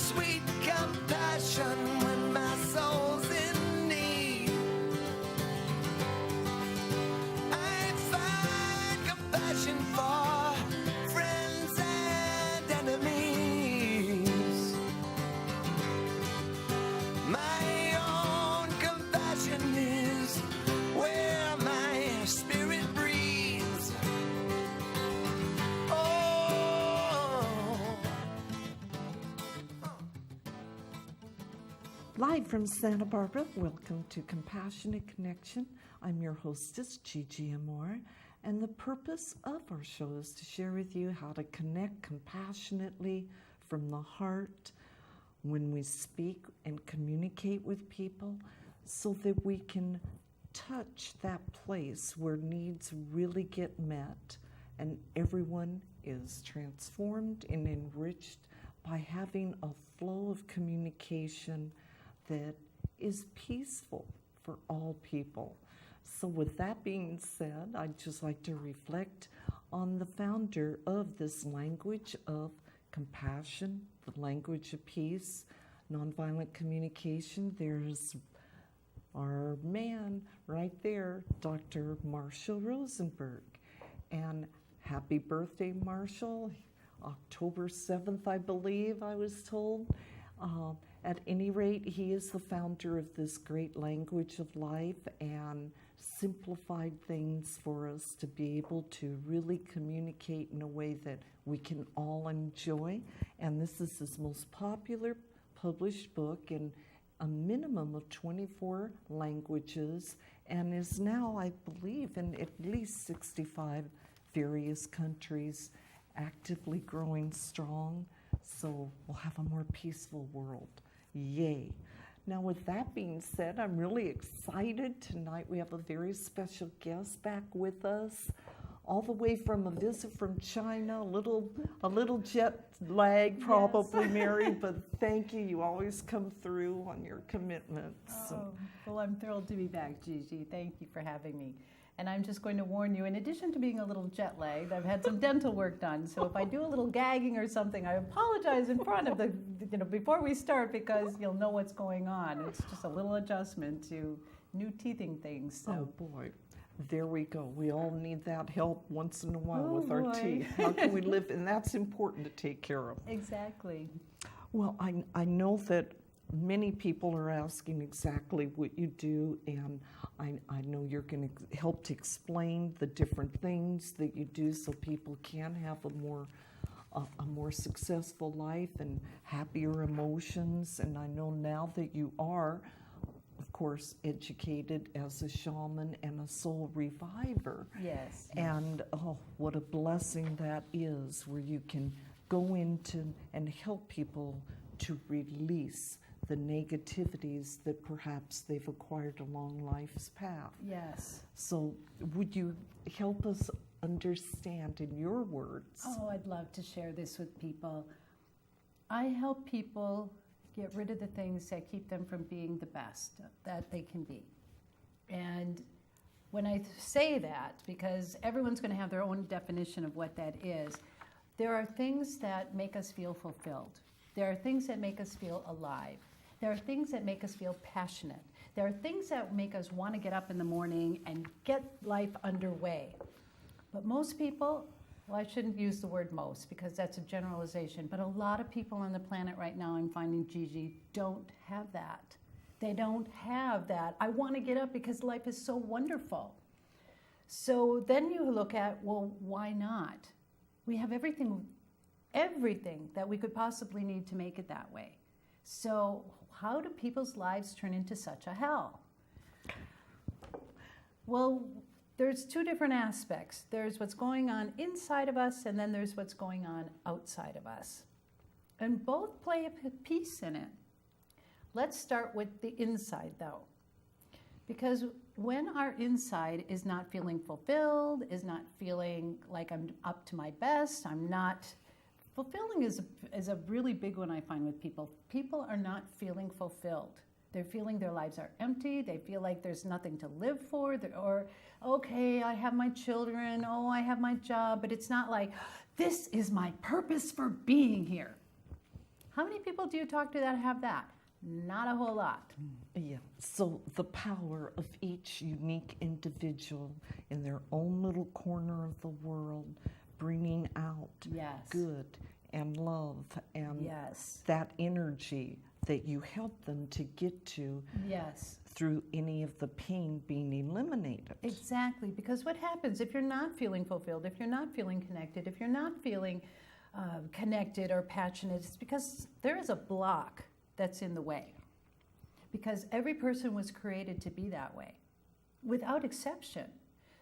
sweet compassion when my soul's in need. I find compassion for friends and enemies. My own compassion is where my spirit breathes. Live from Santa Barbara, welcome to Compassionate Connection. I'm your hostess, Gigi Amour, and the purpose of our show is to share with you how to connect compassionately from the heart when we speak and communicate with people so that we can touch that place where needs really get met and everyone is transformed and enriched by having a flow of communication that is peaceful for all people. So with that being said, I'd just like to reflect on the founder of this language of compassion, the language of peace, nonviolent communication. There's our man right there, Dr. Marshall Rosenberg. And happy birthday, Marshall. October 7th, I believe I was told. At any rate, he is the founder of this great language of life and simplified things for us to be able to really communicate in a way that we can all enjoy. And this is his most popular published book in a minimum of 24 languages and is now, I believe, in at least 65 various countries, actively growing strong. So we'll have a more peaceful world. Yay. Now, with that being said, I'm really excited. Tonight we have a very special guest back with us, all the way from a visit from China, a little jet lag probably, yes. Mary, but thank you. You always come through on your commitments. Oh, well, I'm thrilled to be back, Gigi. Thank you for having me. And I'm just going to warn you, in addition to being a little jet lagged, I've had some dental work done. So if I do a little gagging or something, I apologize in front of before we start, because you'll know what's going on. It's just a little adjustment to new teething things. So. Oh boy, there we go. We all need that help once in a while with our teeth. How can we live? And that's important to take care of. Exactly. Well, I know that many people are asking exactly what you do, and I know you're going to help to explain the different things that you do so people can have a more successful life and happier emotions. And I know now that you are, of course, educated as a shaman and a soul reviver. Yes. And oh, what a blessing that is, where you can go into and help people to release the negativities that perhaps they've acquired along life's path. Yes. So would you help us understand in your words? Oh, I'd love to share this with people. I help people get rid of the things that keep them from being the best that they can be. And when I say that, because everyone's going to have their own definition of what that is, there are things that make us feel fulfilled. There are things that make us feel alive. There are things that make us feel passionate. There are things that make us want to get up in the morning and get life underway. But most people, well, I shouldn't use the word most because that's a generalization, but a lot of people on the planet right now, I'm finding, Gigi, don't have that. They don't have that. I want to get up because life is so wonderful. So then you look at, well, why not? We have everything that we could possibly need to make it that way. So how do people's lives turn into such a hell? Well, there's two different aspects. There's what's going on inside of us, and then there's what's going on outside of us. And both play a piece in it. Let's start with the inside, though. Because when our inside is not feeling fulfilled, is not feeling like I'm up to my best, fulfilling is a really big one I find with people. People are not feeling fulfilled. They're feeling their lives are empty. They feel like there's nothing to live for. Or, okay, I have my children. Oh, I have my job. But it's not like, this is my purpose for being here. How many people do you talk to that have that? Not a whole lot. Yeah, so the power of each unique individual in their own little corner of the world, bringing out Yes. good and love and Yes. that energy that you help them to get to Yes. through any of the pain being eliminated. Exactly, because what happens if you're not feeling fulfilled, if you're not feeling connected, if you're not feeling connected or passionate, it's because there is a block that's in the way. Because every person was created to be that way, without exception.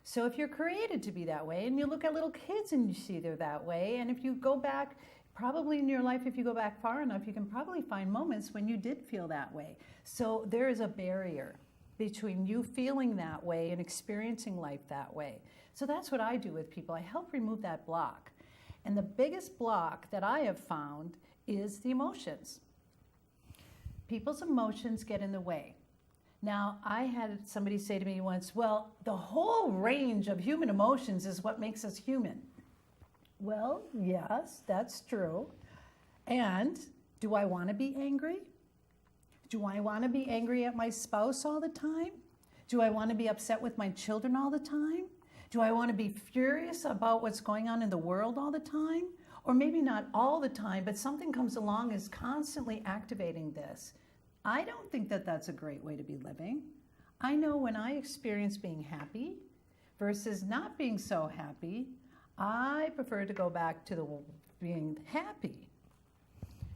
So if you're created to be that way, and you look at little kids and you see they're that way, and if you go back, probably in your life, if you go back far enough, you can probably find moments when you did feel that way. So there is a barrier between you feeling that way and experiencing life that way. So that's what I do with people. I help remove that block. And the biggest block that I have found is the emotions. People's emotions get in the way. Now, I had somebody say to me once, well, the whole range of human emotions is what makes us human. Well, yes, that's true. And do I want to be angry? Do I want to be angry at my spouse all the time? Do I want to be upset with my children all the time? Do I want to be furious about what's going on in the world all the time? Or maybe not all the time, but something comes along is constantly activating this. I don't think that that's a great way to be living. I know when I experience being happy versus not being so happy, I prefer to go back to the being happy.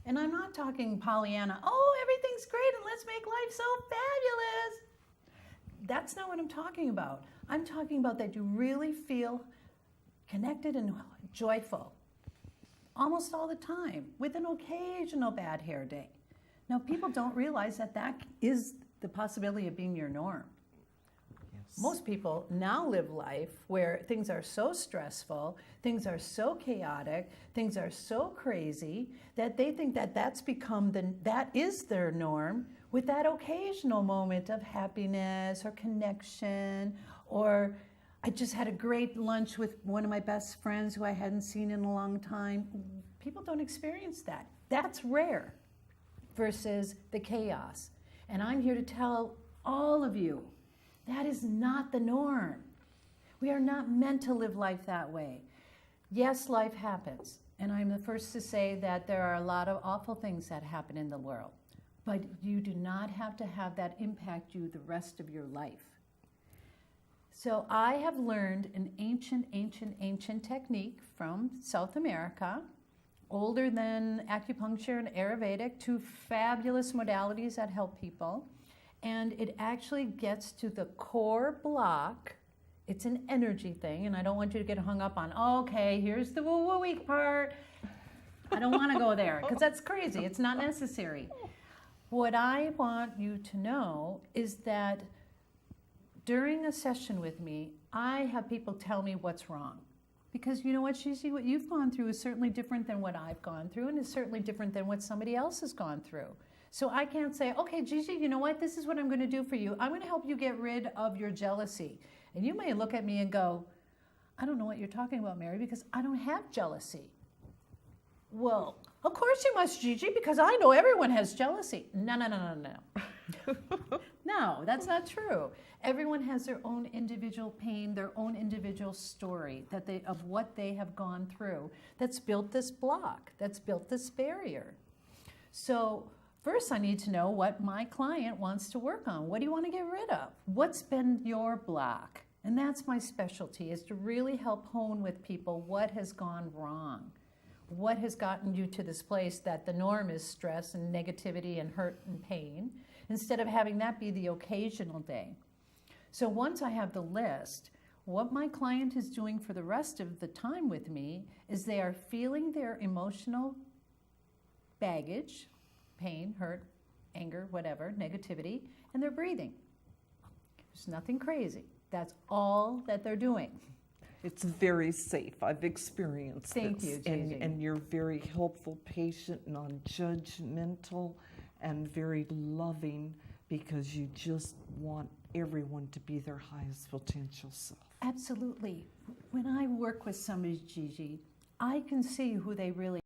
And I'm not talking Pollyanna, oh, everything's great and let's make life so fabulous. That's not what I'm talking about. I'm talking about that you really feel connected and joyful almost all the time, with an occasional bad hair day. Now, people don't realize that that is the possibility of being your norm. Yes. Most people now live life where things are so stressful, things are so chaotic, things are so crazy that they think that that is their norm, with that occasional moment of happiness or connection, or I just had a great lunch with one of my best friends who I hadn't seen in a long time. People don't experience that. That's rare versus the chaos. And I'm here to tell all of you, that is not the norm. We are not meant to live life that way. Yes, life happens. And I'm the first to say that there are a lot of awful things that happen in the world. But you do not have to have that impact you the rest of your life. So I have learned an ancient technique from South America, older than acupuncture and Ayurvedic, two fabulous modalities that help people. And it actually gets to the core block. It's an energy thing, and I don't want you to get hung up on, okay, here's the woo-woo part. I don't want to go there, because that's crazy. It's not necessary. What I want you to know is that during a session with me, I have people tell me what's wrong. Because you know what, Gigi, what you've gone through is certainly different than what I've gone through, and is certainly different than what somebody else has gone through. So I can't say, okay, Gigi, you know what, this is what I'm going to do for you. I'm going to help you get rid of your jealousy. And you may look at me and go, I don't know what you're talking about, Mary, because I don't have jealousy. Well, of course you must, Gigi, because I know everyone has jealousy. No. No, that's not true. Everyone has their own individual pain, their own individual story of what they have gone through that's built this block, that's built this barrier. So first I need to know what my client wants to work on. What do you want to get rid of? What's been your block? And that's my specialty, is to really help hone with people what has gone wrong. What has gotten you to this place that the norm is stress and negativity and hurt and pain, instead of having that be the occasional day. So once I have the list, what my client is doing for the rest of the time with me is they are feeling their emotional baggage, pain, hurt, anger, whatever, negativity, and they're breathing. There's nothing crazy. That's all that they're doing. It's very safe. I've experienced Thank this. you, Gigi. And you're very helpful, patient, non-judgmental, and very loving, because you just want everyone to be their highest potential self. Absolutely. When I work with somebody, Gigi, I can see who they really